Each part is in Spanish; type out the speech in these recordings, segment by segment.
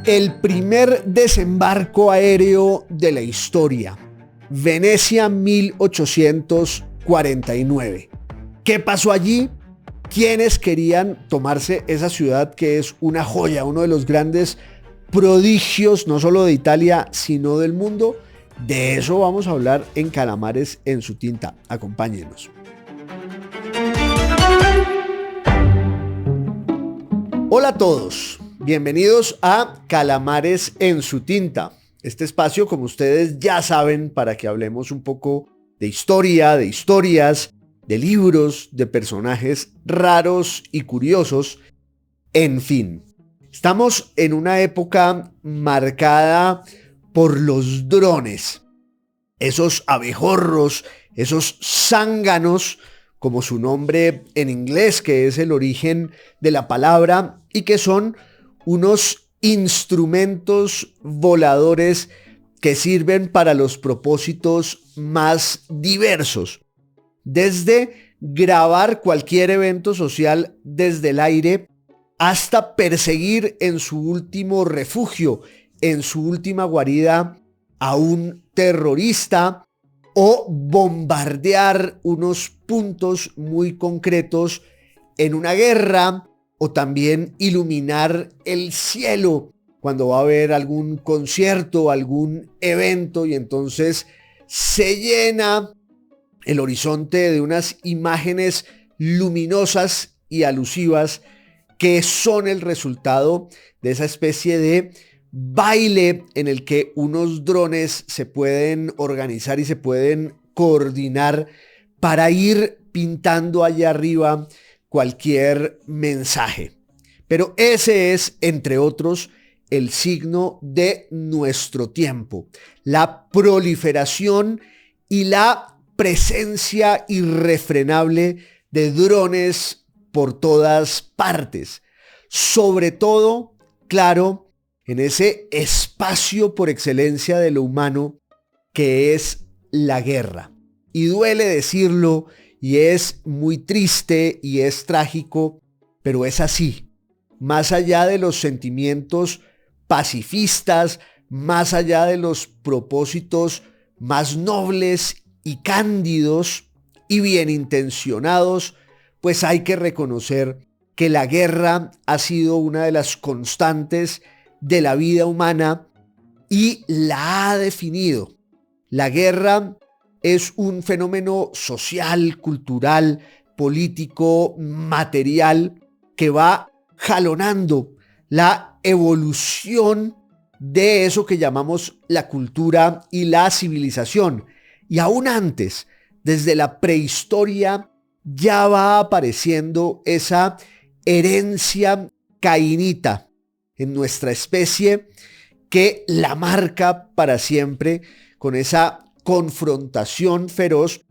El primer desembarco aéreo de la historia. Venecia 1849. ¿Qué pasó allí? ¿Quiénes querían tomarse esa ciudad que es una joya, uno de los grandes prodigios, no solo de Italia, sino del mundo? De eso vamos a hablar en Calamares en su tinta. Acompáñenos. Hola a todos, bienvenidos a Calamares en su tinta. Este espacio, como ustedes ya saben, para que hablemos un poco de historia, de historias, de libros, de personajes raros y curiosos, en fin. Estamos en una época marcada por los drones, esos abejorros, esos zánganos, como su nombre en inglés, que es el origen de la palabra, y que son unos instrumentos voladores que sirven para los propósitos más diversos. Desde grabar cualquier evento social desde el aire hasta perseguir en su último refugio, en su última guarida, a un terrorista o bombardear unos puntos muy concretos en una guerra, o también iluminar el cielo cuando va a haber algún concierto, algún evento, y entonces se llena el horizonte de unas imágenes luminosas y alusivas que son el resultado de esa especie de baile en el que unos drones se pueden organizar y se pueden coordinar para ir pintando allá arriba cualquier mensaje. Pero ese es, entre otros, el signo de nuestro tiempo: la proliferación y la presencia irrefrenable de drones por todas partes. Sobre todo, claro, en ese espacio por excelencia de lo humano que es la guerra. Y duele decirlo, y es muy triste y es trágico, pero es así. Más allá de los sentimientos pacifistas, más allá de los propósitos más nobles y cándidos y bien intencionados, pues hay que reconocer que la guerra ha sido una de las constantes de la vida humana y la ha definido. La guerra es un fenómeno social, cultural, político, material, que va jalonando la evolución de eso que llamamos la cultura y la civilización. Y aún antes, desde la prehistoria, ya va apareciendo esa herencia cainita en nuestra especie que la marca para siempre, con esa confrontación feroz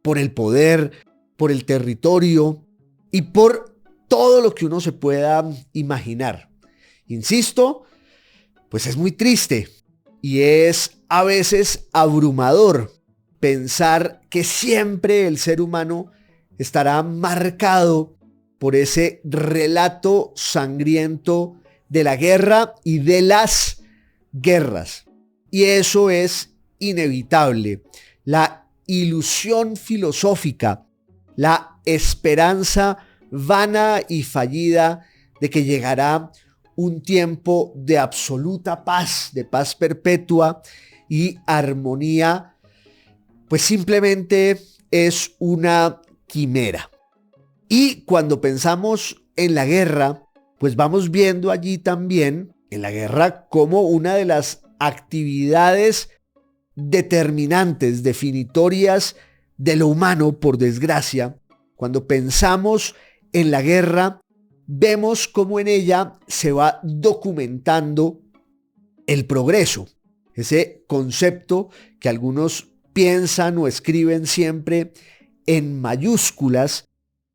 por el poder, por el territorio y por todo lo que uno se pueda imaginar. Insisto, pues es muy triste y es a veces abrumador pensar que siempre el ser humano estará marcado por ese relato sangriento de la guerra y de las guerras. Y eso es inevitable. La ilusión filosófica, la esperanza vana y fallida de que llegará un tiempo de absoluta paz, de paz perpetua y armonía, pues simplemente es una quimera. Y cuando pensamos en la guerra, pues vamos viendo allí también en la guerra como una de las actividades determinantes, definitorias de lo humano, por desgracia. Cuando pensamos en la guerra, vemos cómo en ella se va documentando el progreso, ese concepto que algunos piensan o escriben siempre en mayúsculas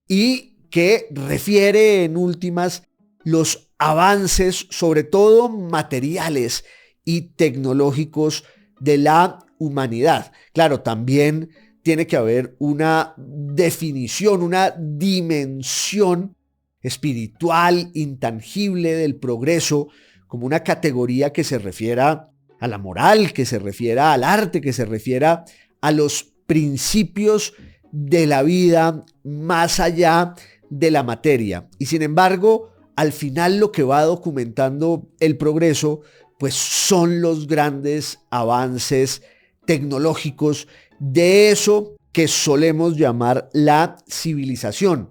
y que refiere en últimas los avances, sobre todo materiales y tecnológicos, de la humanidad. Claro, también tiene que haber una definición, una dimensión espiritual, intangible del progreso, como una categoría que se refiera a la moral, que se refiera al arte, que se refiera a los principios de la vida más allá de la materia. Y sin embargo, al final lo que va documentando el progreso, pues son los grandes avances tecnológicos de eso que solemos llamar la civilización.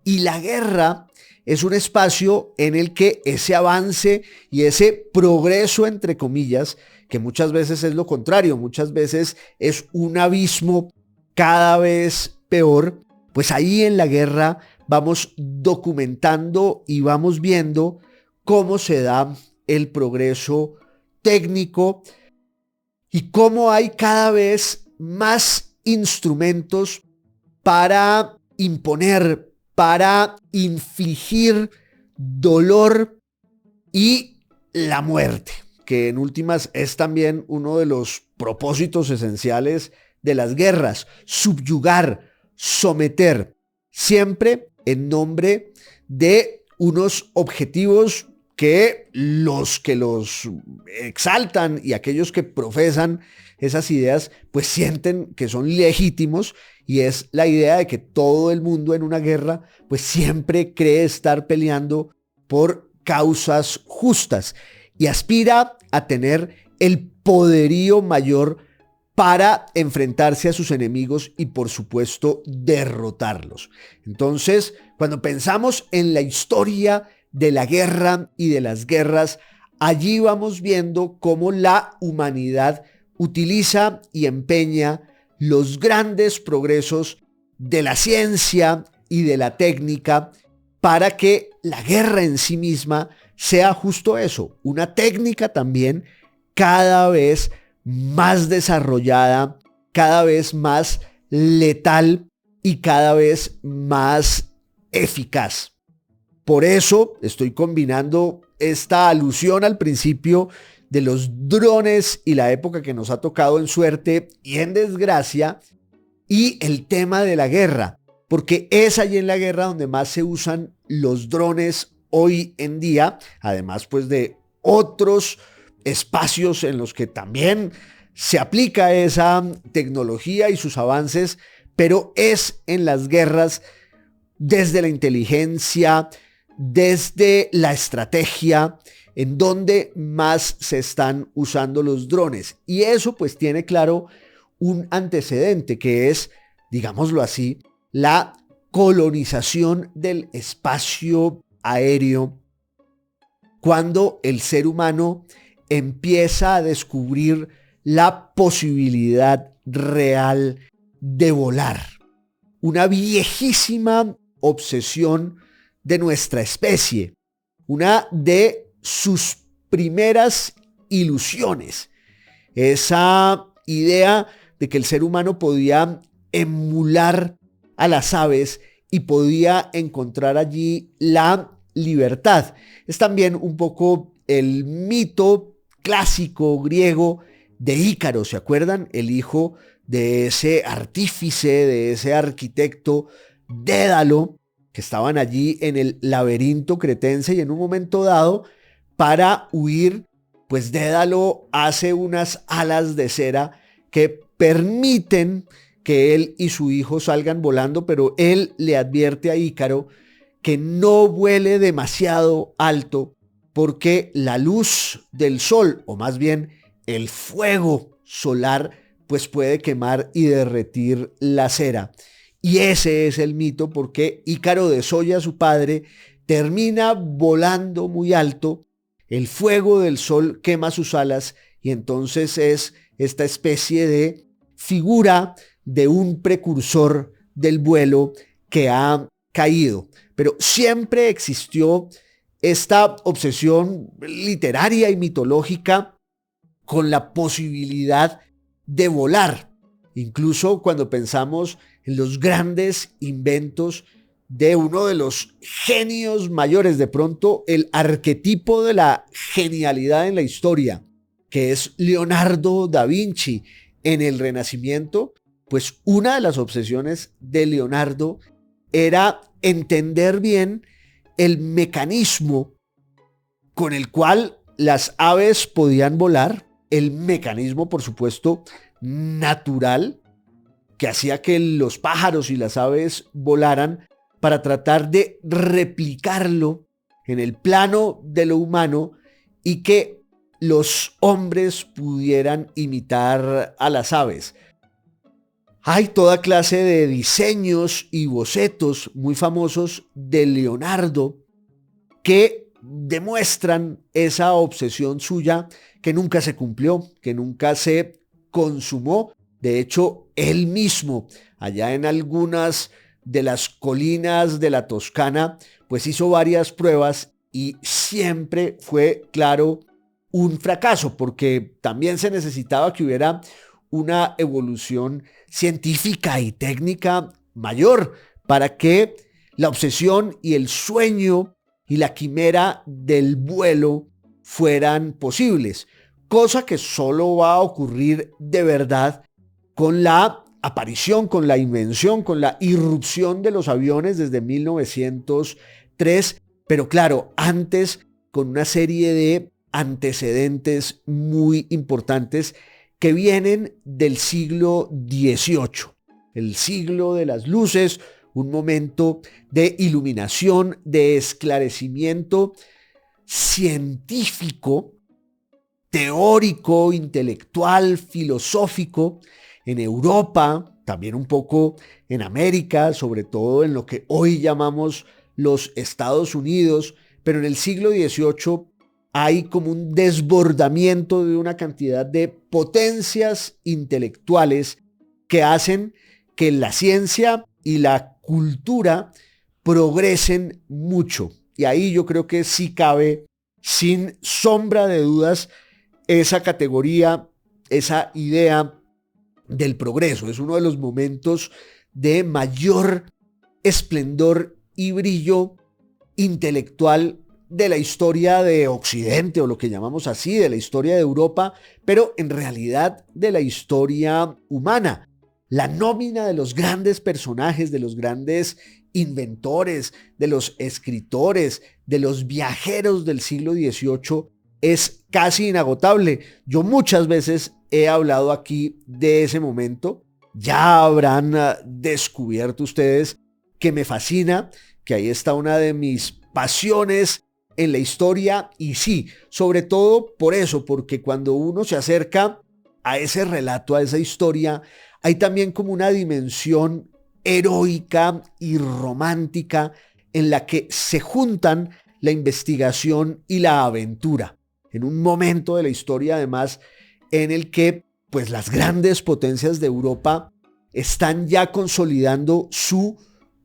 Y la guerra es un espacio en el que ese avance y ese progreso, entre comillas, que muchas veces es lo contrario, muchas veces es un abismo cada vez peor, pues ahí en la guerra vamos documentando y vamos viendo cómo se da el progreso técnico y cómo hay cada vez más instrumentos para imponer, para infligir dolor y la muerte, que en últimas es también uno de los propósitos esenciales de las guerras: subyugar, someter, siempre en nombre de unos objetivos que los exaltan y aquellos que profesan esas ideas pues sienten que son legítimos, y es la idea de que todo el mundo en una guerra pues siempre cree estar peleando por causas justas y aspira a tener el poderío mayor para enfrentarse a sus enemigos y por supuesto derrotarlos. Entonces, cuando pensamos en la historia de la guerra y de las guerras, allí vamos viendo cómo la humanidad utiliza y empeña los grandes progresos de la ciencia y de la técnica para que la guerra en sí misma sea justo eso, una técnica también cada vez más desarrollada, cada vez más letal y cada vez más eficaz. Por eso estoy combinando esta alusión al principio de los drones y la época que nos ha tocado en suerte y en desgracia y el tema de la guerra, porque es allí en la guerra donde más se usan los drones hoy en día, además pues de otros espacios en los que también se aplica esa tecnología y sus avances, pero es en las guerras desde la inteligencia, desde la estrategia, en donde más se están usando los drones. Y eso pues tiene claro un antecedente que es, digámoslo así, la colonización del espacio aéreo, cuando el ser humano empieza a descubrir la posibilidad real de volar. Una viejísima obsesión de nuestra especie, una de sus primeras ilusiones, esa idea de que el ser humano podía emular a las aves y podía encontrar allí la libertad. Es también un poco el mito clásico griego de Ícaro, ¿se acuerdan? El hijo de ese artífice, de ese arquitecto Dédalo, que estaban allí en el laberinto cretense y en un momento dado, para huir, pues Dédalo hace unas alas de cera que permiten que él y su hijo salgan volando, pero él le advierte a Ícaro que no vuele demasiado alto porque la luz del sol, o más bien el fuego solar, pues puede quemar y derretir la cera. Y ese es el mito, porque Ícaro desolla a su padre, termina volando muy alto, el fuego del sol quema sus alas y entonces es esta especie de figura de un precursor del vuelo que ha caído. Pero siempre existió esta obsesión literaria y mitológica con la posibilidad de volar. Incluso cuando pensamos en los grandes inventos de uno de los genios mayores, de pronto el arquetipo de la genialidad en la historia, que es Leonardo da Vinci en el Renacimiento, pues una de las obsesiones de Leonardo era entender bien el mecanismo con el cual las aves podían volar, el mecanismo, por supuesto, natural que hacía que los pájaros y las aves volaran para tratar de replicarlo en el plano de lo humano y que los hombres pudieran imitar a las aves. Hay toda clase de diseños y bocetos muy famosos de Leonardo que demuestran esa obsesión suya que nunca se cumplió, que nunca se consumó. De hecho, él mismo, allá en algunas de las colinas de la Toscana, pues hizo varias pruebas y siempre fue, claro, un fracaso, porque también se necesitaba que hubiera una evolución científica y técnica mayor para que la obsesión y el sueño y la quimera del vuelo fueran posibles, cosa que solo va a ocurrir de verdad con la aparición, con la invención, con la irrupción de los aviones desde 1903, pero claro, antes con una serie de antecedentes muy importantes que vienen del siglo XVIII, el siglo de las luces, un momento de iluminación, de esclarecimiento científico, teórico, intelectual, filosófico, en Europa, también un poco en América, sobre todo en lo que hoy llamamos los Estados Unidos, pero en el siglo XVIII hay como un desbordamiento de una cantidad de potencias intelectuales que hacen que la ciencia y la cultura progresen mucho. Y ahí yo creo que sí cabe, sin sombra de dudas, esa categoría, esa idea del progreso. Es uno de los momentos de mayor esplendor y brillo intelectual de la historia de Occidente, o lo que llamamos así, de la historia de Europa, pero en realidad de la historia humana. La nómina de los grandes personajes, de los grandes inventores, de los escritores, de los viajeros del siglo XVIII es casi inagotable. Yo muchas veces he hablado aquí de ese momento. Ya habrán descubierto ustedes que me fascina, que ahí está una de mis pasiones en la historia, y sí, sobre todo por eso, porque cuando uno se acerca a ese relato, a esa historia, hay también como una dimensión heroica y romántica en la que se juntan la investigación y la aventura, en un momento de la historia además en el que pues las grandes potencias de Europa están ya consolidando su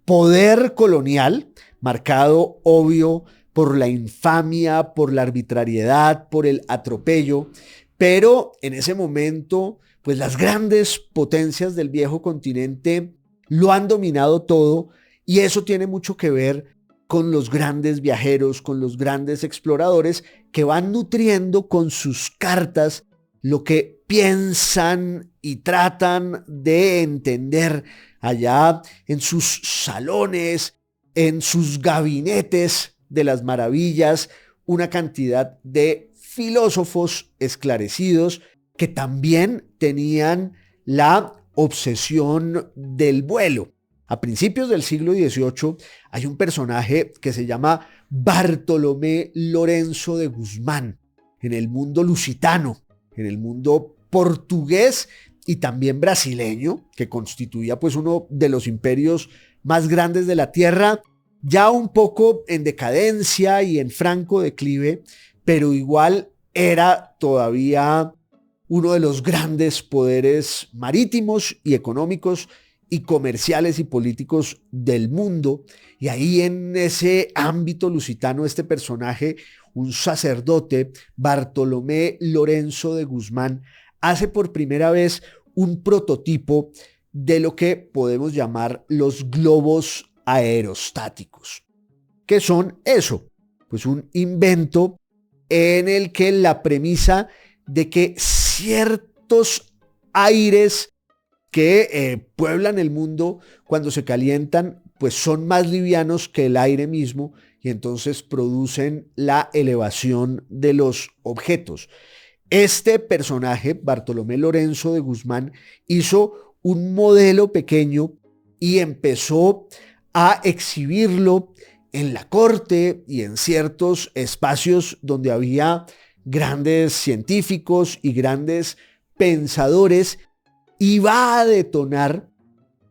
poder colonial, marcado obvio por la infamia, por la arbitrariedad, por el atropello, pero en ese momento pues las grandes potencias del viejo continente lo han dominado todo, y eso tiene mucho que ver con los grandes viajeros, con los grandes exploradores que van nutriendo con sus cartas lo que piensan y tratan de entender allá en sus salones, en sus gabinetes de las maravillas, una cantidad de filósofos esclarecidos que también tenían la obsesión del vuelo. A principios del siglo XVIII hay un personaje que se llama Bartolomé Lorenzo de Guzmán, en el mundo lusitano, en el mundo portugués y también brasileño, que constituía pues uno de los imperios más grandes de la tierra, ya un poco en decadencia y en franco declive, pero igual era todavía uno de los grandes poderes marítimos y económicos y comerciales y políticos del mundo. Y ahí en ese ámbito lusitano, este personaje, un sacerdote, Bartolomé Lorenzo de Guzmán, hace por primera vez un prototipo de lo que podemos llamar los globos aerostáticos. ¿Qué son eso? Pues un invento en el que la premisa de que ciertos aires que pueblan el mundo cuando se calientan, pues son más livianos que el aire mismo, y entonces producen la elevación de los objetos. Este personaje, Bartolomé Lorenzo de Guzmán, hizo un modelo pequeño y empezó a exhibirlo en la corte y en ciertos espacios donde había grandes científicos y grandes pensadores, y va a detonar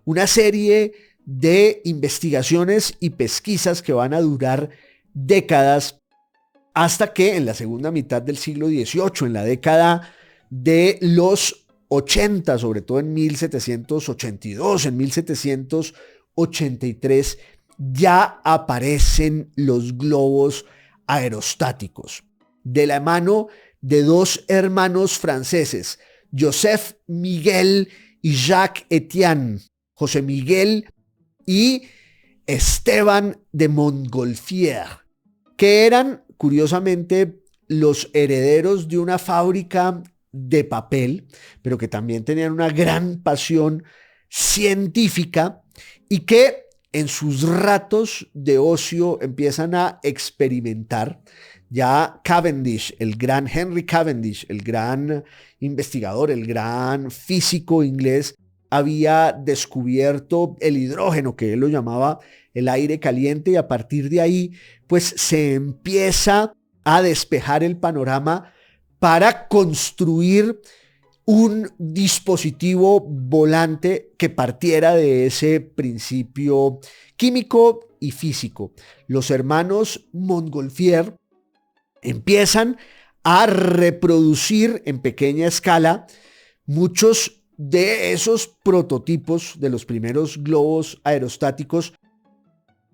una serie de investigaciones y pesquisas que van a durar décadas, hasta que en la segunda mitad del siglo XVIII, en la década de los 80, sobre todo en 1782, en 1783, ya aparecen los globos aerostáticos, de la mano de dos hermanos franceses, Joseph Miguel y Jacques Etienne, José Miguel y Esteban de Montgolfier, que eran, curiosamente, los herederos de una fábrica de papel, pero que también tenían una gran pasión científica y que en sus ratos de ocio empiezan a experimentar. Ya Cavendish, el gran Henry Cavendish, el gran investigador, el gran físico inglés, había descubierto el hidrógeno, que él lo llamaba el aire caliente, y a partir de ahí pues se empieza a despejar el panorama para construir un dispositivo volante que partiera de ese principio químico y físico. Los hermanos Montgolfier empiezan a reproducir en pequeña escala muchos de esos prototipos de los primeros globos aerostáticos,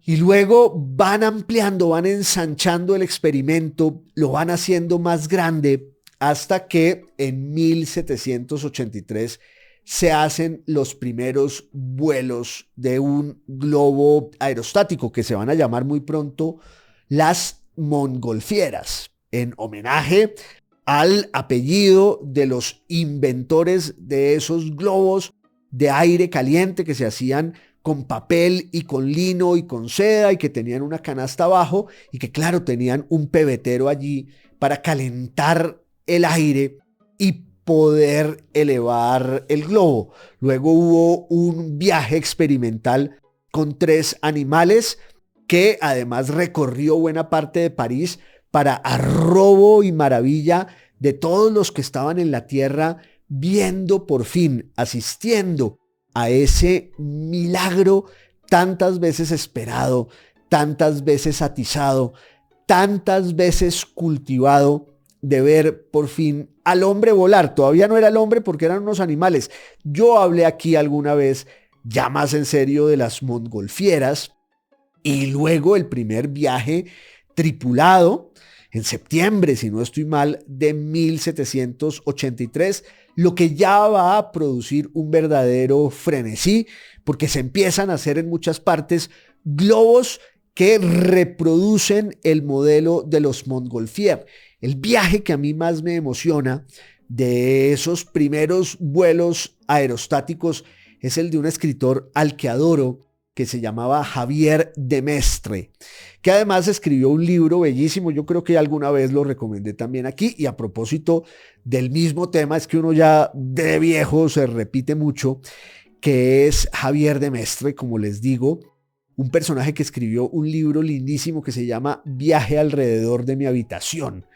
y luego van ampliando, van ensanchando el experimento, lo van haciendo más grande, hasta que en 1783 se hacen los primeros vuelos de un globo aerostático, que se van a llamar muy pronto las Montgolfieras, en homenaje al apellido de los inventores de esos globos de aire caliente que se hacían con papel y con lino y con seda, y que tenían una canasta abajo y que, claro, tenían un pebetero allí para calentar el aire y poder elevar el globo. Luego hubo un viaje experimental con 3 animales que además recorrió buena parte de París para arrobo y maravilla de todos los que estaban en la tierra, viendo por fin, asistiendo a ese milagro tantas veces esperado, tantas veces atizado, tantas veces cultivado, de ver por fin al hombre volar. Todavía no era el hombre porque eran unos animales. Yo hablé aquí alguna vez, ya más en serio, de las Montgolfieras, y luego el primer viaje tripulado en septiembre, si no estoy mal, de 1783, lo que ya va a producir un verdadero frenesí, porque se empiezan a hacer en muchas partes globos que reproducen el modelo de los Montgolfier. El viaje que a mí más me emociona de esos primeros vuelos aerostáticos es el de un escritor al que adoro, que se llamaba Javier de Maistre, que además escribió un libro bellísimo. Yo creo que alguna vez lo recomendé también aquí, y a propósito del mismo tema, es que uno ya de viejo se repite mucho, que es Javier de Maistre, como les digo, un personaje que escribió un libro lindísimo que se llama Viaje alrededor de mi habitación,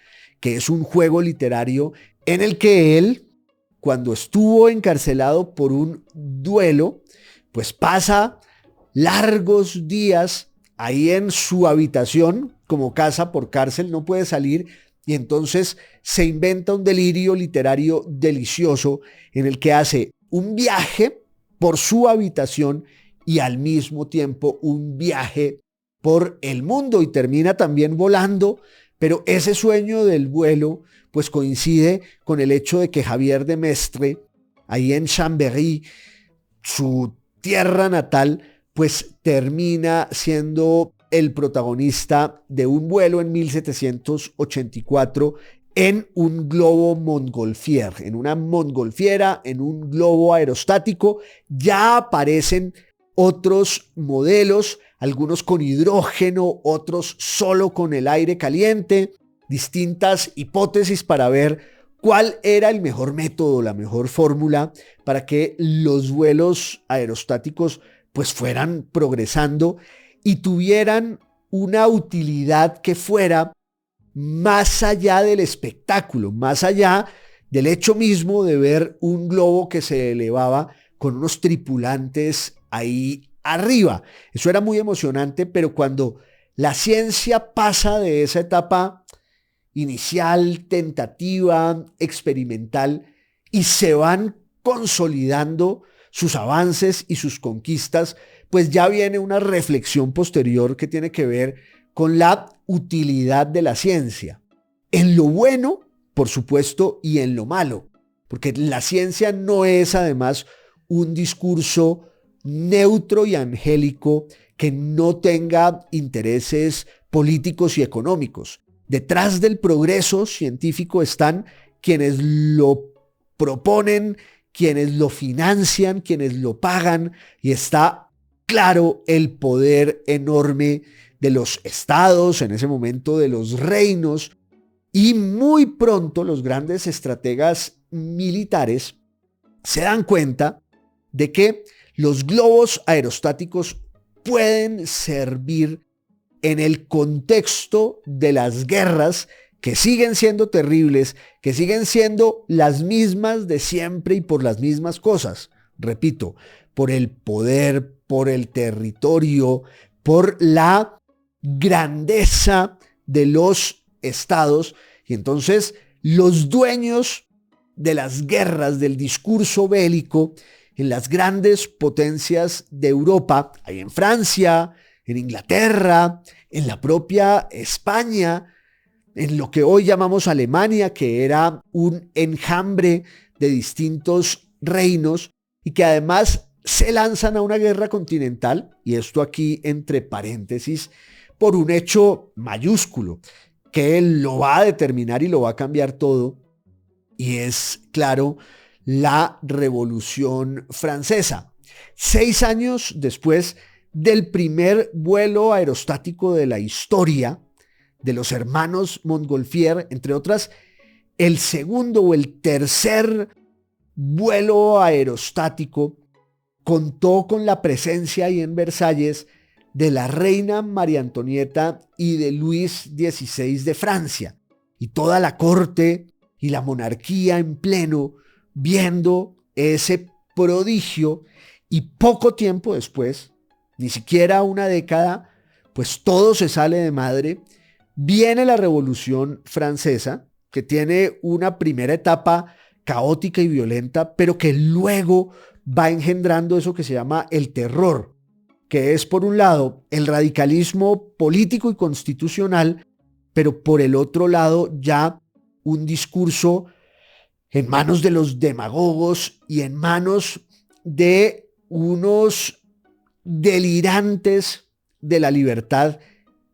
que es un juego literario en el que él, cuando estuvo encarcelado por un duelo, pues pasa largos días ahí en su habitación, como casa por cárcel, no puede salir, y entonces se inventa un delirio literario delicioso en el que hace un viaje por su habitación y al mismo tiempo un viaje por el mundo, y termina también volando. Pero ese sueño del vuelo pues coincide con el hecho de que Javier de Maistre, ahí en Chambéry, su tierra natal, pues termina siendo el protagonista de un vuelo en 1784 en un globo Montgolfier, en una Montgolfiera, en un globo aerostático. Ya aparecen otros modelos, algunos con hidrógeno, otros solo con el aire caliente, distintas hipótesis para ver cuál era el mejor método, la mejor fórmula para que los vuelos aerostáticos pues fueran progresando y tuvieran una utilidad que fuera más allá del espectáculo, más allá del hecho mismo de ver un globo que se elevaba con unos tripulantes ahí arriba. Eso era muy emocionante, pero cuando la ciencia pasa de esa etapa inicial, tentativa, experimental, y se van consolidando sus avances y sus conquistas, pues ya viene una reflexión posterior que tiene que ver con la utilidad de la ciencia, en lo bueno, por supuesto, y en lo malo, porque la ciencia no es además un discurso neutro y angélico que no tenga intereses políticos y económicos. Detrás del progreso científico están quienes lo proponen, quienes lo financian, quienes lo pagan, y está claro el poder enorme de los estados, en ese momento de los reinos, y muy pronto los grandes estrategas militares se dan cuenta de que los globos aerostáticos pueden servir en el contexto de las guerras que siguen siendo terribles, que siguen siendo las mismas de siempre y por las mismas cosas. Repito, por el poder, por el territorio, por la grandeza de los estados. Y entonces los dueños de las guerras, del discurso bélico, en las grandes potencias de Europa, ahí en Francia, en Inglaterra, en la propia España, en lo que hoy llamamos Alemania, que era un enjambre de distintos reinos y que además se lanzan a una guerra continental, y esto aquí entre paréntesis, por un hecho mayúsculo que lo va a determinar y lo va a cambiar todo, y es, claro, la Revolución Francesa. 6 años después del primer vuelo aerostático de la historia, de los hermanos Montgolfier, entre otras, el segundo o el tercer vuelo aerostático contó con la presencia ahí en Versalles de la reina María Antonieta y de Luis XVI de Francia, y toda la corte y la monarquía en pleno viendo ese prodigio. Y poco tiempo después, ni siquiera una década, pues todo se sale de madre. Viene la Revolución Francesa, que tiene una primera etapa caótica y violenta, pero que luego va engendrando eso que se llama el terror, que es, por un lado, el radicalismo político y constitucional, pero por el otro lado ya un discurso en manos de los demagogos y en manos de unos delirantes de la libertad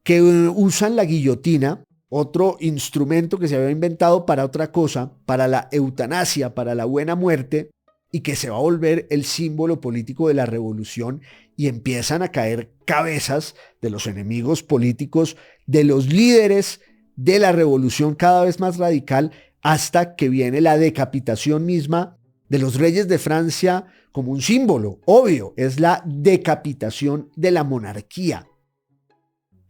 que usan la guillotina, otro instrumento que se había inventado para otra cosa, para la eutanasia, para la buena muerte, y que se va a volver el símbolo político de la revolución, y empiezan a caer cabezas de los enemigos políticos, de los líderes de la revolución cada vez más radical, hasta que viene la decapitación misma de los reyes de Francia como un símbolo. Obvio, es la decapitación de la monarquía,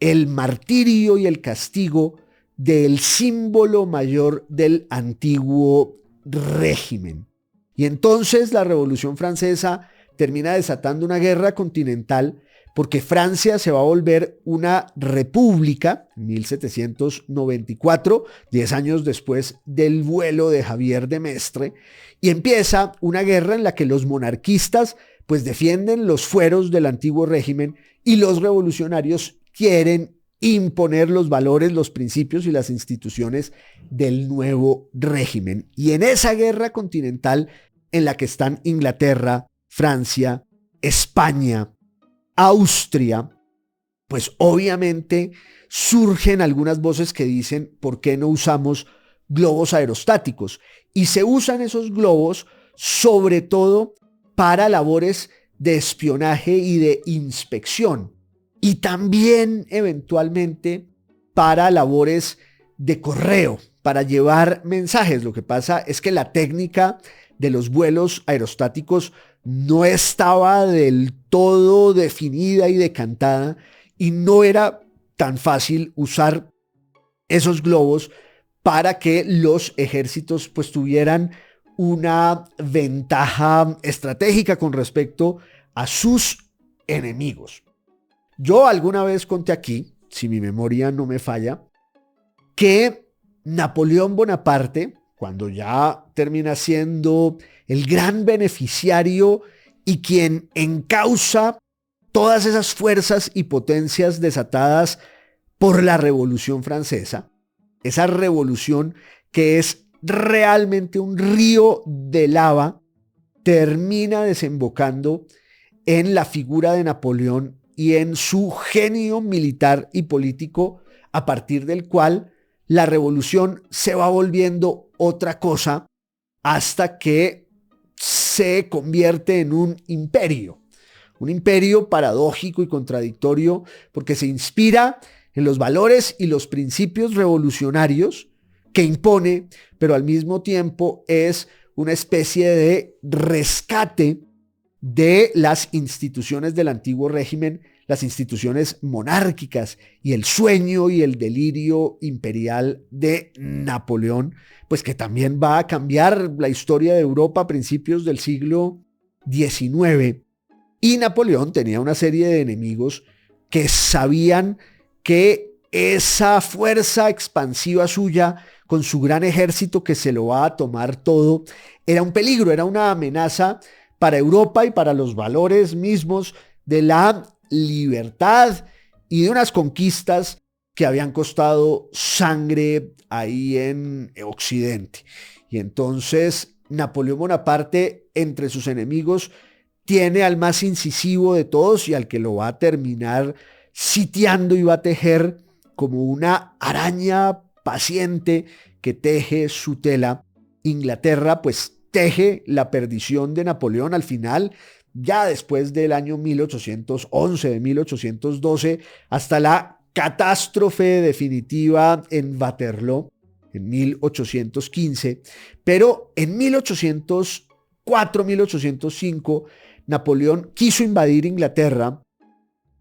el martirio y el castigo del símbolo mayor del antiguo régimen. Y entonces la Revolución Francesa termina desatando una guerra continental, porque Francia se va a volver una república en 1794, 10 años después del vuelo de Javier de Maistre, y empieza una guerra en la que los monarquistas pues defienden los fueros del antiguo régimen y los revolucionarios quieren imponer los valores, los principios y las instituciones del nuevo régimen. Y en esa guerra continental en la que están Inglaterra, Francia, España, Austria, pues obviamente surgen algunas voces que dicen, ¿por qué no usamos globos aerostáticos? Y se usan esos globos sobre todo para labores de espionaje y de inspección, y también eventualmente para labores de correo, para llevar mensajes. Lo que pasa es que la técnica de los vuelos aerostáticos no estaba del todo definida y decantada, y no era tan fácil usar esos globos para que los ejércitos pues tuvieran una ventaja estratégica con respecto a sus enemigos. Yo alguna vez conté aquí, si mi memoria no me falla, que Napoleón Bonaparte, cuando ya termina siendo el gran beneficiario y quien encausa todas esas fuerzas y potencias desatadas por la Revolución Francesa, esa revolución que es realmente un río de lava, termina desembocando en la figura de Napoleón y en su genio militar y político, a partir del cual la revolución se va volviendo otra cosa hasta que se convierte en un imperio paradójico y contradictorio, porque se inspira en los valores y los principios revolucionarios que impone, pero al mismo tiempo es una especie de rescate de las instituciones del antiguo régimen, las instituciones monárquicas, y el sueño y el delirio imperial de Napoleón, pues que también va a cambiar la historia de Europa a principios del siglo XIX. Y Napoleón tenía una serie de enemigos que sabían que esa fuerza expansiva suya, con su gran ejército que se lo va a tomar todo, era un peligro, era una amenaza para Europa y para los valores mismos de la libertad y de unas conquistas que habían costado sangre ahí en Occidente. Y entonces Napoleón Bonaparte, entre sus enemigos, tiene al más incisivo de todos y al que lo va a terminar sitiando y va a tejer como una araña paciente que teje su tela. Inglaterra pues teje la perdición de Napoleón al final, ya después del año 1811, de 1812, hasta la catástrofe definitiva en Waterloo en 1815. Pero en 1804, 1805, Napoleón quiso invadir Inglaterra,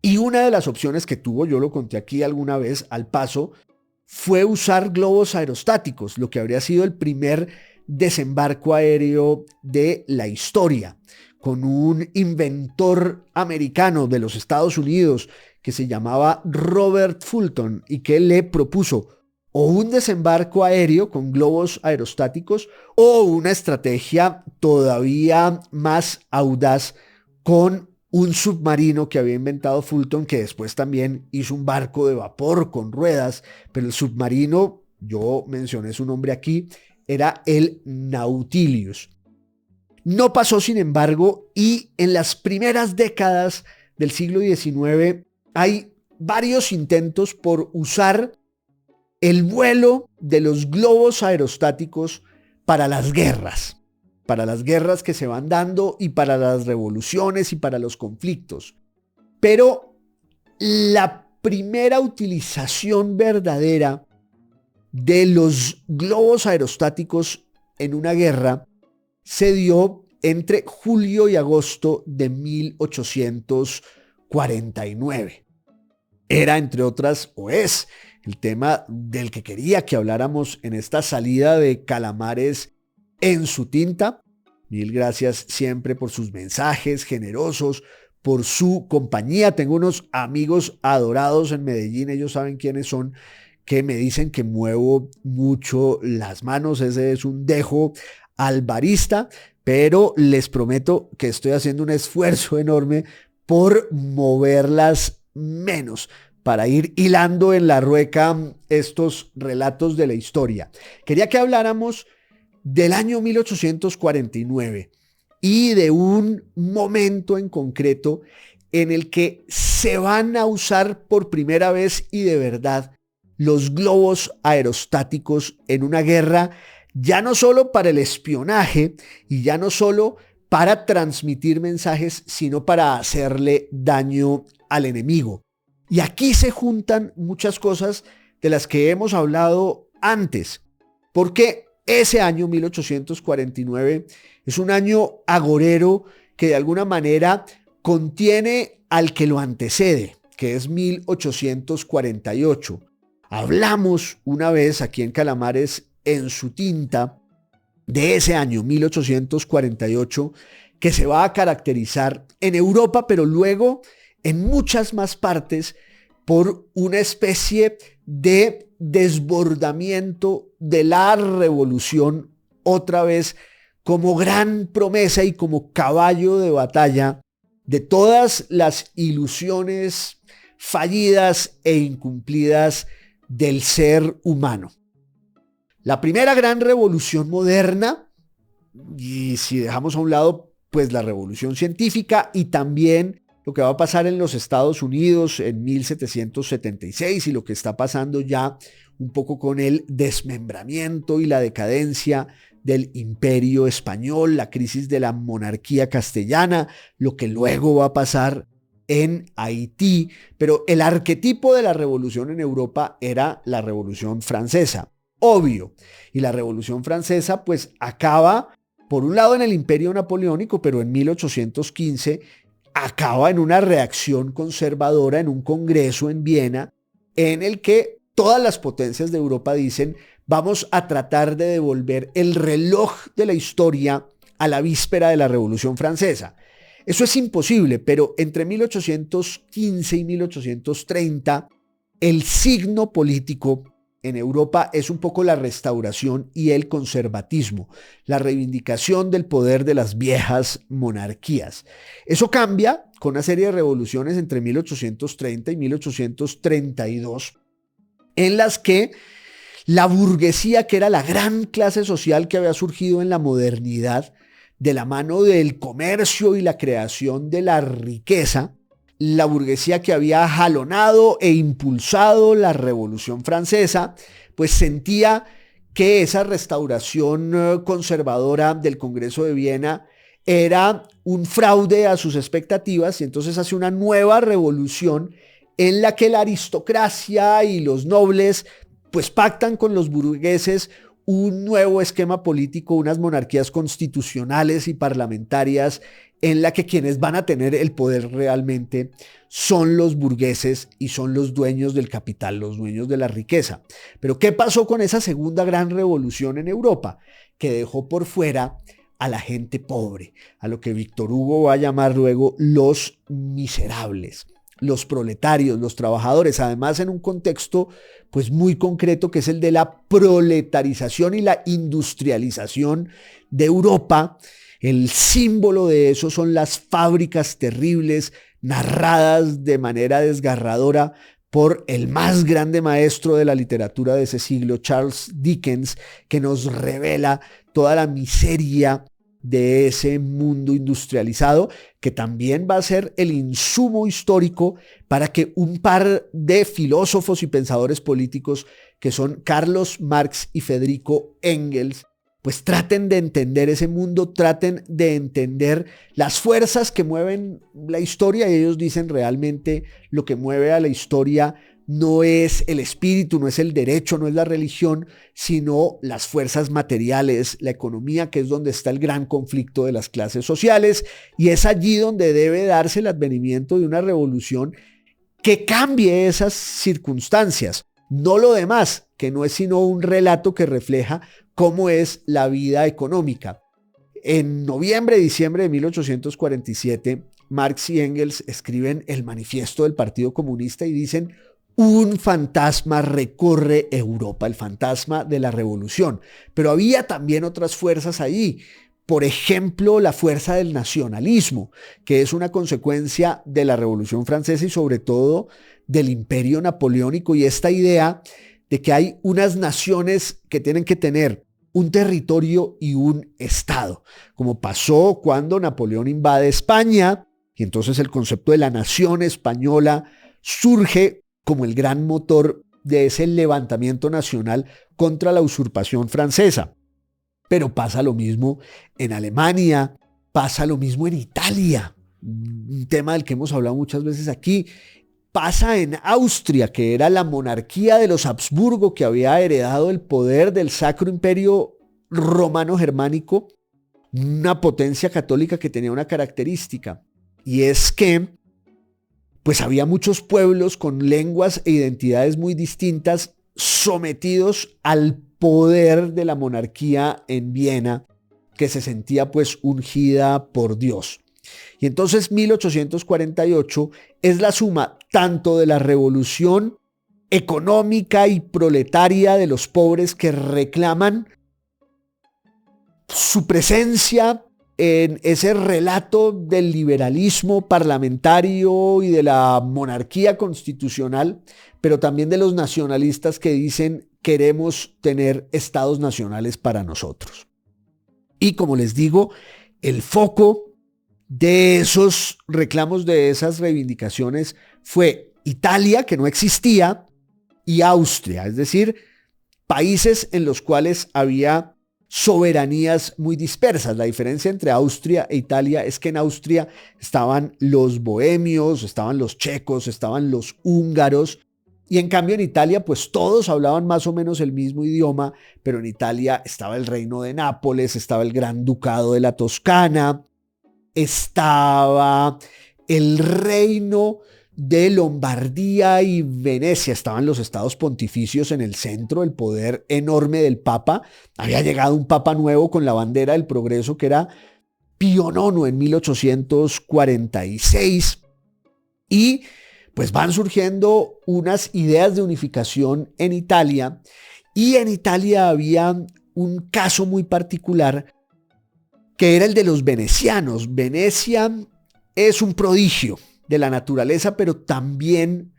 y una de las opciones que tuvo, yo lo conté aquí alguna vez al paso, fue usar globos aerostáticos, lo que habría sido el primer desembarco aéreo de la historia, con un inventor americano de los Estados Unidos que se llamaba Robert Fulton, y que le propuso o un desembarco aéreo con globos aerostáticos o una estrategia todavía más audaz con un submarino que había inventado Fulton, que después también hizo un barco de vapor con ruedas, pero el submarino, yo mencioné su nombre aquí, era el Nautilus. No pasó, sin embargo, y en las primeras décadas del siglo XIX hay varios intentos por usar el vuelo de los globos aerostáticos para las guerras que se van dando y para las revoluciones y para los conflictos. Pero la primera utilización verdadera de los globos aerostáticos en una guerra se dio entre julio y agosto de 1849. Era, entre otras, o es, el tema del que quería que habláramos en esta salida de Calamares en su tinta. Mil gracias siempre por sus mensajes generosos, por su compañía. Tengo unos amigos adorados en Medellín, ellos saben quiénes son, que me dicen que muevo mucho las manos. Ese es un dejo al barista, pero les prometo que estoy haciendo un esfuerzo enorme por moverlas menos, para ir hilando en la rueca estos relatos de la historia. Quería que habláramos del año 1849 y de un momento en concreto en el que se van a usar por primera vez y de verdad los globos aerostáticos en una guerra, ya no solo para el espionaje y ya no solo para transmitir mensajes, sino para hacerle daño al enemigo. Y aquí se juntan muchas cosas de las que hemos hablado antes, porque ese año 1849 es un año agorero que de alguna manera contiene al que lo antecede, que es 1848. Hablamos una vez aquí en Calamares en su tinta de ese año 1848 que se va a caracterizar en Europa, pero luego en muchas más partes por una especie de desbordamiento de la revolución, otra vez como gran promesa y como caballo de batalla de todas las ilusiones fallidas e incumplidas del ser humano. La primera gran revolución moderna, y si dejamos a un lado pues la revolución científica y también lo que va a pasar en los Estados Unidos en 1776 y lo que está pasando ya un poco con el desmembramiento y la decadencia del imperio español, la crisis de la monarquía castellana, lo que luego va a pasar en Haití, pero el arquetipo de la revolución en Europa era la Revolución Francesa, obvio, y la Revolución Francesa pues acaba por un lado en el imperio napoleónico, pero en 1815 acaba en una reacción conservadora en un congreso en Viena en el que todas las potencias de Europa dicen vamos a tratar de devolver el reloj de la historia a la víspera de la Revolución Francesa. Eso es imposible, pero entre 1815 y 1830 el signo político en Europa es un poco la restauración y el conservatismo, la reivindicación del poder de las viejas monarquías. Eso cambia con una serie de revoluciones entre 1830 y 1832, en las que la burguesía, que era la gran clase social que había surgido en la modernidad, de la mano del comercio y la creación de la riqueza, la burguesía que había jalonado e impulsado la Revolución Francesa, pues sentía que esa restauración conservadora del Congreso de Viena era un fraude a sus expectativas y entonces hace una nueva revolución en la que la aristocracia y los nobles pues pactan con los burgueses un nuevo esquema político, unas monarquías constitucionales y parlamentarias en la que quienes van a tener el poder realmente son los burgueses y son los dueños del capital, los dueños de la riqueza. Pero ¿qué pasó con esa segunda gran revolución en Europa? Que dejó por fuera a la gente pobre, a lo que Víctor Hugo va a llamar luego los miserables, los proletarios, los trabajadores, además en un contexto pues muy concreto que es el de la proletarización y la industrialización de Europa. El símbolo de eso son las fábricas terribles narradas de manera desgarradora por el más grande maestro de la literatura de ese siglo, Charles Dickens, que nos revela toda la miseria de ese mundo industrializado, que también va a ser el insumo histórico para que un par de filósofos y pensadores políticos, que son Carlos Marx y Federico Engels, pues traten de entender ese mundo, traten de entender las fuerzas que mueven la historia, y ellos dicen realmente lo que mueve a la historia no es el espíritu, no es el derecho, no es la religión, sino las fuerzas materiales, la economía, que es donde está el gran conflicto de las clases sociales, y es allí donde debe darse el advenimiento de una revolución que cambie esas circunstancias, no lo demás, que no es sino un relato que refleja cómo es la vida económica. En noviembre, diciembre de 1847, Marx y Engels escriben el manifiesto del Partido Comunista y dicen: un fantasma recorre Europa, el fantasma de la revolución. Pero había también otras fuerzas allí. Por ejemplo, la fuerza del nacionalismo, que es una consecuencia de la Revolución Francesa y sobre todo del Imperio Napoleónico, y esta idea de que hay unas naciones que tienen que tener un territorio y un estado, como pasó cuando Napoleón invade España, y entonces el concepto de la nación española surge como el gran motor de ese levantamiento nacional contra la usurpación francesa. Pero pasa lo mismo en Alemania, Pasa lo mismo en Italia, un tema del que hemos hablado muchas veces aquí. Pasa en Austria, que era la monarquía de los Habsburgo, que había heredado el poder del Sacro Imperio Romano Germánico, una potencia católica que tenía una característica, y es que pues había muchos pueblos con lenguas e identidades muy distintas sometidos al poder de la monarquía en Viena, que se sentía pues ungida por Dios. Y entonces 1848 es la suma tanto de la revolución económica y proletaria de los pobres que reclaman su presencia en ese relato del liberalismo parlamentario y de la monarquía constitucional, pero también de los nacionalistas que dicen queremos tener estados nacionales para nosotros. Y como les digo, el foco de esos reclamos, de esas reivindicaciones, fue Italia, que no existía, y Austria, es decir, países en los cuales había soberanías muy dispersas. La diferencia entre Austria e Italia es que en Austria estaban los bohemios, estaban los checos, estaban los húngaros, y en cambio en Italia pues todos hablaban más o menos el mismo idioma, pero en Italia estaba el reino de Nápoles, estaba el gran ducado de la Toscana, estaba el reino de Lombardía y Venecia, estaban los estados pontificios en el centro, el poder enorme del Papa. Había llegado un Papa nuevo con la bandera del progreso, que era Pío IX en 1846, y pues van surgiendo unas ideas de unificación en Italia, y en Italia había un caso muy particular que era el de los venecianos. Venecia es un prodigio de la naturaleza, pero también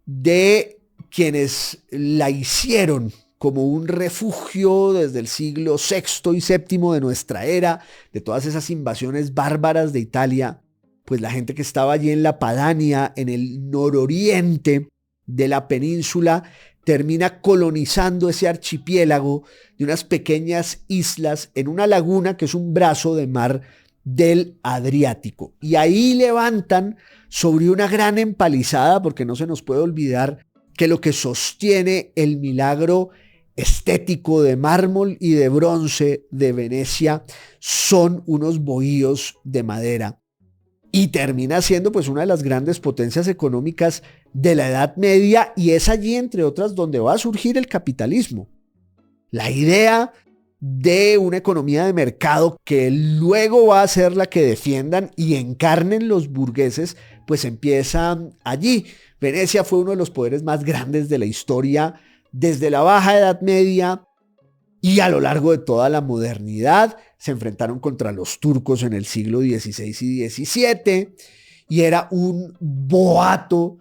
de quienes la hicieron como un refugio desde el siglo VI y VII de nuestra era, de todas esas invasiones bárbaras de Italia. Pues la gente que estaba allí en la Padania, en el nororiente de la península, termina colonizando ese archipiélago de unas pequeñas islas en una laguna que es un brazo de mar del Adriático. Y ahí levantan sobre una gran empalizada, porque no se nos puede olvidar que lo que sostiene el milagro estético de mármol y de bronce de Venecia son unos bohíos de madera. Y termina siendo pues una de las grandes potencias económicas de la Edad Media, y es allí, entre otras, donde va a surgir el capitalismo. La idea de una economía de mercado que luego va a ser la que defiendan y encarnen los burgueses, pues empieza allí. Venecia fue uno de los poderes más grandes de la historia desde la Baja Edad Media y a lo largo de toda la modernidad. Se enfrentaron contra los turcos en el siglo XVI y XVII, y era un boato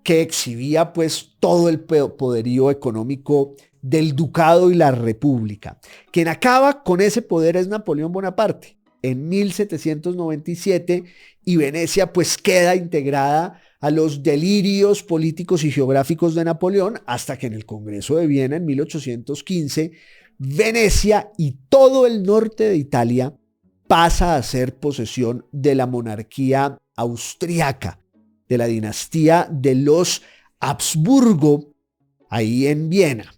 que exhibía pues todo el poderío económico del ducado y la república. Quien acaba con ese poder es Napoleón Bonaparte en 1797, y Venecia pues queda integrada a los delirios políticos y geográficos de Napoleón, hasta que en el Congreso de Viena en 1815 Venecia y todo el norte de Italia pasa a ser posesión de la monarquía austriaca, de la dinastía de los Habsburgo, ahí en Viena,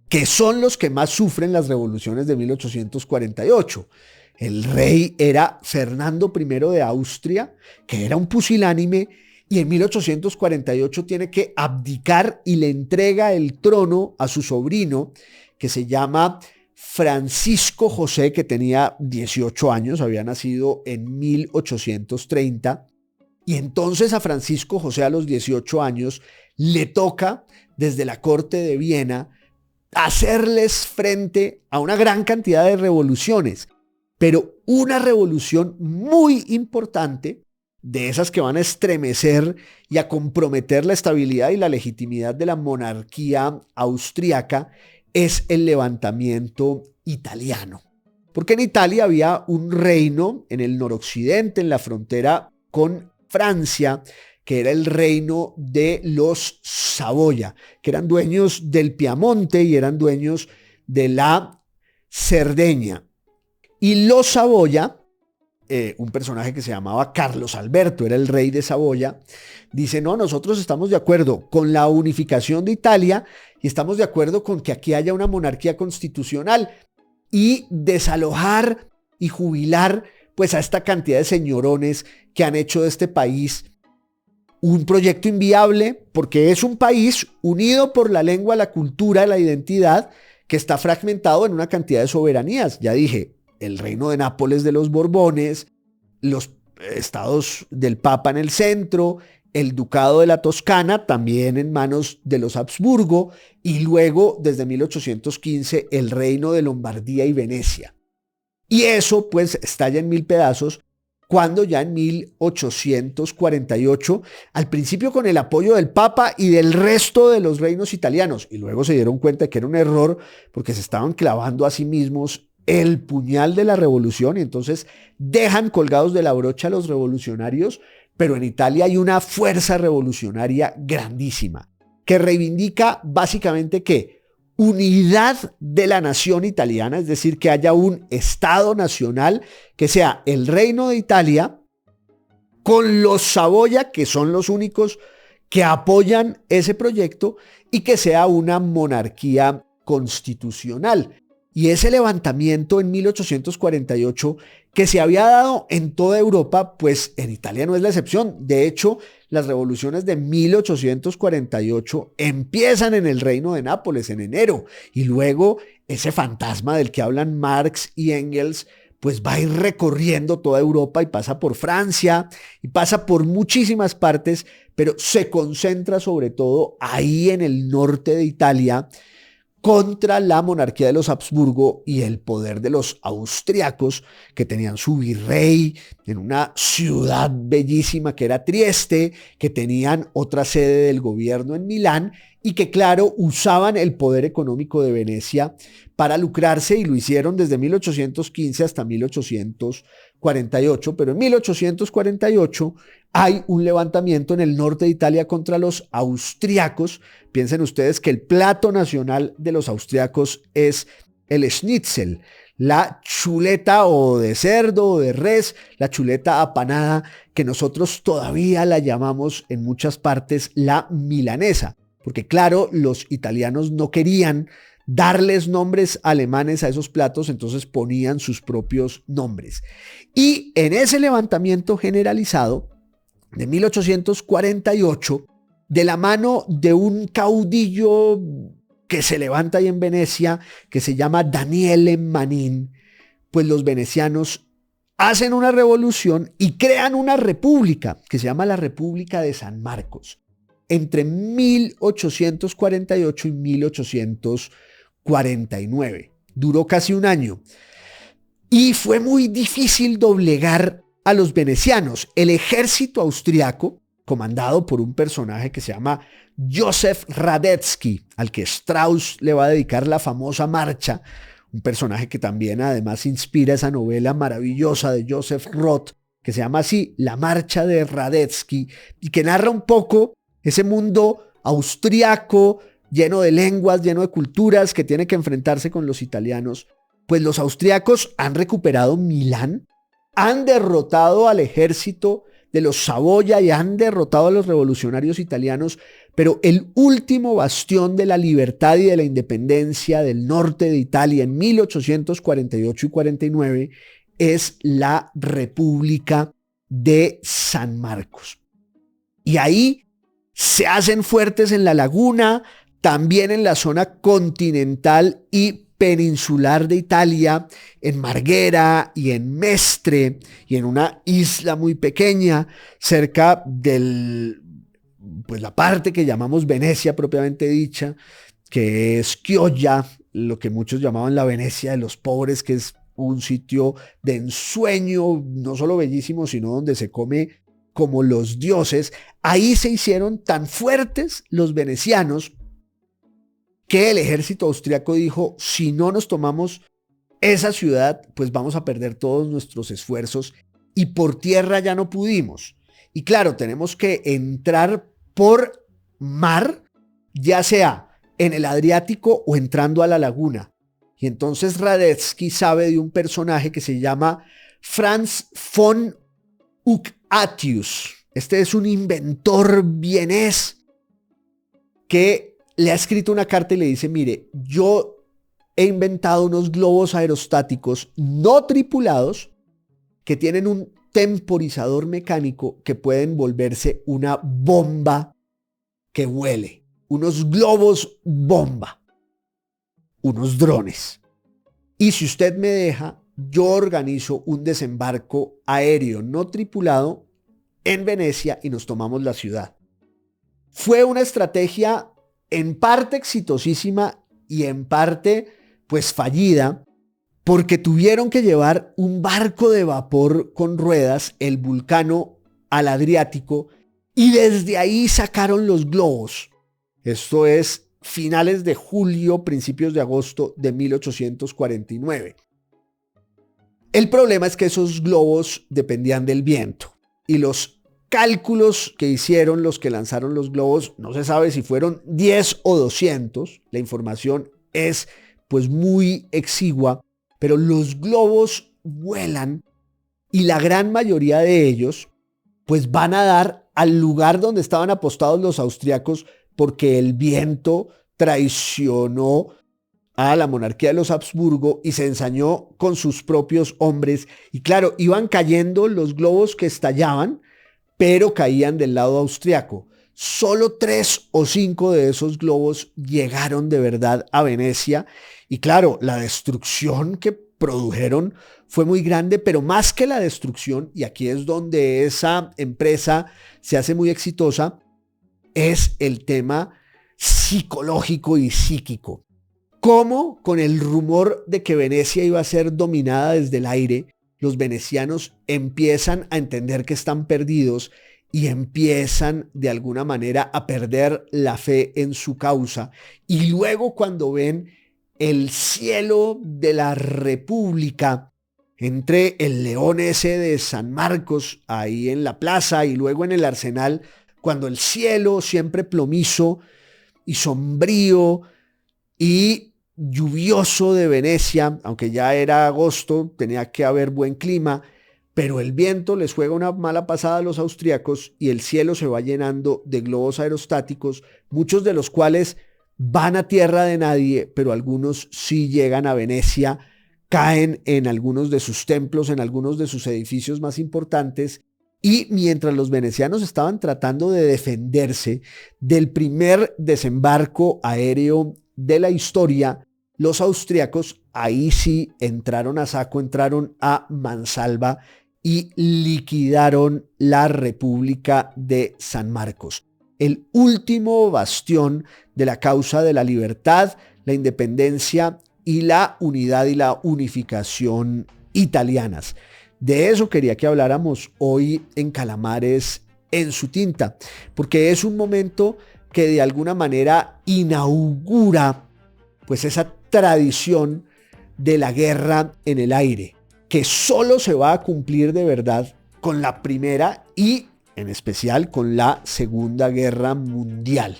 que son los que más sufren las revoluciones de 1848. El rey era Fernando I de Austria, que era un pusilánime, y en 1848 tiene que abdicar y le entrega el trono a su sobrino, que se llama Francisco José, que tenía 18 años, había nacido en 1830, y entonces a Francisco José a los 18 años le toca desde la corte de Viena hacerles frente a una gran cantidad de revoluciones, pero una revolución muy importante, de esas que van a estremecer y a comprometer la estabilidad y la legitimidad de la monarquía austriaca, es el levantamiento italiano. Porque en Italia había un reino en el noroccidente, en la frontera con Francia, que era el reino de los Saboya, que eran dueños del Piamonte y eran dueños de la Cerdeña. Y los Saboya un personaje que se llamaba Carlos Alberto, era el rey de Saboya, dice, no, nosotros estamos de acuerdo con la unificación de Italia y estamos de acuerdo con que aquí haya una monarquía constitucional y desalojar y jubilar pues a esta cantidad de señorones que han hecho de este país un proyecto inviable, porque es un país unido por la lengua, la cultura, la identidad, que está fragmentado en una cantidad de soberanías. Ya dije, el reino de Nápoles de los Borbones, los estados del Papa en el centro, el ducado de la Toscana también en manos de los Habsburgo y luego desde 1815 el reino de Lombardía y Venecia. Y eso pues estalla en mil pedazos cuando ya en 1848, al principio con el apoyo del Papa y del resto de los reinos italianos, y luego se dieron cuenta de que era un error porque se estaban clavando a sí mismos el puñal de la revolución y entonces dejan colgados de la brocha a los revolucionarios, pero en Italia hay una fuerza revolucionaria grandísima que reivindica básicamente ¿qué? Unidad de la nación italiana, es decir, que haya un Estado nacional que sea el Reino de Italia con los Saboya, que son los únicos que apoyan ese proyecto, y que sea una monarquía constitucional. Y ese levantamiento en 1848 que se había dado en toda Europa, pues en Italia no es la excepción. De hecho, las revoluciones de 1848 empiezan en el Reino de Nápoles en enero y luego ese fantasma del que hablan Marx y Engels pues va a ir recorriendo toda Europa y pasa por Francia y pasa por muchísimas partes, pero se concentra sobre todo ahí en el norte de Italia contra la monarquía de los Habsburgo y el poder de los austriacos, que tenían su virrey en una ciudad bellísima que era Trieste, que tenían otra sede del gobierno en Milán y que, claro, usaban el poder económico de Venecia para lucrarse y lo hicieron desde 1815 hasta 1848, pero en 1848 hay un levantamiento en el norte de Italia contra los austriacos. Piensen ustedes que el plato nacional de los austriacos es el schnitzel, la chuleta o de cerdo o de res, la chuleta apanada, que nosotros todavía la llamamos en muchas partes la milanesa, porque claro, los italianos no querían darles nombres alemanes a esos platos, entonces ponían sus propios nombres. Y en ese levantamiento generalizado de 1848, de la mano de un caudillo que se levanta ahí en Venecia, que se llama Daniele Manin, pues los venecianos hacen una revolución y crean una república que se llama la República de San Marcos entre 1848 y 1849. Duró casi un año y fue muy difícil doblegar a los venecianos. El ejército austriaco, comandado por un personaje que se llama Joseph Radetzky, al que Strauss le va a dedicar la famosa marcha, un personaje que también además inspira esa novela maravillosa de Joseph Roth, que se llama así, La marcha de Radetzky, y que narra un poco ese mundo austriaco, lleno de lenguas, lleno de culturas, que tiene que enfrentarse con los italianos. Pues los austriacos han recuperado Milán, han derrotado al ejército de los Saboya y han derrotado a los revolucionarios italianos, pero el último bastión de la libertad y de la independencia del norte de Italia en 1848 y 49 es la República de San Marcos. Y ahí se hacen fuertes en la laguna, también en la zona continental y peninsular de Italia, en Marghera y en Mestre y en una isla muy pequeña cerca del, pues la parte que llamamos Venecia propiamente dicha, que es Chioggia, lo que muchos llamaban la Venecia de los pobres, que es un sitio de ensueño, no solo bellísimo, sino donde se come como los dioses. Ahí se hicieron tan fuertes los venecianos que el ejército austriaco dijo, si no nos tomamos esa ciudad, pues vamos a perder todos nuestros esfuerzos y por tierra ya no pudimos. Y claro, tenemos que entrar por mar, ya sea en el Adriático o entrando a la laguna. Y entonces Radetzky sabe de un personaje que se llama Franz von Ucatius. Este es un inventor vienés que le ha escrito una carta y le dice, mire, yo he inventado unos globos aerostáticos no tripulados que tienen un temporizador mecánico que pueden volverse una bomba que vuele. Unos globos bomba. Unos drones. Y si usted me deja, yo organizo un desembarco aéreo no tripulado en Venecia y nos tomamos la ciudad. Fue una estrategia en parte exitosísima y en parte pues fallida, porque tuvieron que llevar un barco de vapor con ruedas, el Vulcano, al Adriático, y desde ahí sacaron los globos. Esto es finales de julio, principios de agosto de 1849. El problema es que esos globos dependían del viento y los cálculos que hicieron los que lanzaron los globos, no se sabe si fueron 10 o 200, la información es pues muy exigua, pero los globos vuelan y la gran mayoría de ellos pues van a dar al lugar donde estaban apostados los austriacos, porque el viento traicionó a la monarquía de los Habsburgo y se ensañó con sus propios hombres. Y claro, iban cayendo los globos que estallaban, pero caían del lado austriaco. Solo 3 o 5 de esos globos llegaron de verdad a Venecia. Y claro, la destrucción que produjeron fue muy grande, pero más que la destrucción, y aquí es donde esa empresa se hace muy exitosa, es el tema psicológico y psíquico. Cómo con el rumor de que Venecia iba a ser dominada desde el aire, los venecianos empiezan a entender que están perdidos y empiezan de alguna manera a perder la fe en su causa. Y luego cuando ven el cielo de la República, entre el león ese de San Marcos ahí en la plaza y luego en el Arsenal, cuando el cielo siempre plomizo y sombrío y lluvioso de Venecia, aunque ya era agosto, tenía que haber buen clima, pero el viento les juega una mala pasada a los austriacos y el cielo se va llenando de globos aerostáticos, muchos de los cuales van a tierra de nadie, pero algunos sí llegan a Venecia, caen en algunos de sus templos, en algunos de sus edificios más importantes. Y mientras los venecianos estaban tratando de defenderse del primer desembarco aéreo de la historia, los austriacos ahí sí entraron a saco, entraron a mansalva y liquidaron la República de San Marcos, el último bastión de la causa de la libertad, la independencia y la unidad y la unificación italianas. De eso quería que habláramos hoy en Calamares en su tinta, porque es un momento que de alguna manera inaugura pues esa tradición de la guerra en el aire, que solo se va a cumplir de verdad con la Primera y en especial con la Segunda Guerra Mundial.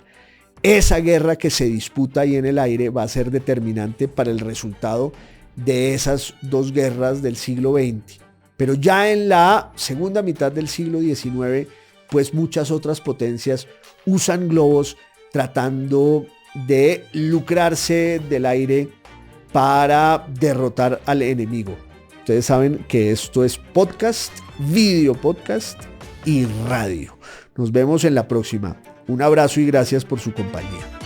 Esa guerra que se disputa ahí en el aire va a ser determinante para el resultado de esas dos guerras del siglo XX. Pero ya en la segunda mitad del siglo XIX, pues muchas otras potencias usan globos tratando de lucrarse del aire para derrotar al enemigo. Ustedes saben que esto es podcast, video podcast y radio. Nos vemos en la próxima. Un abrazo y gracias por su compañía.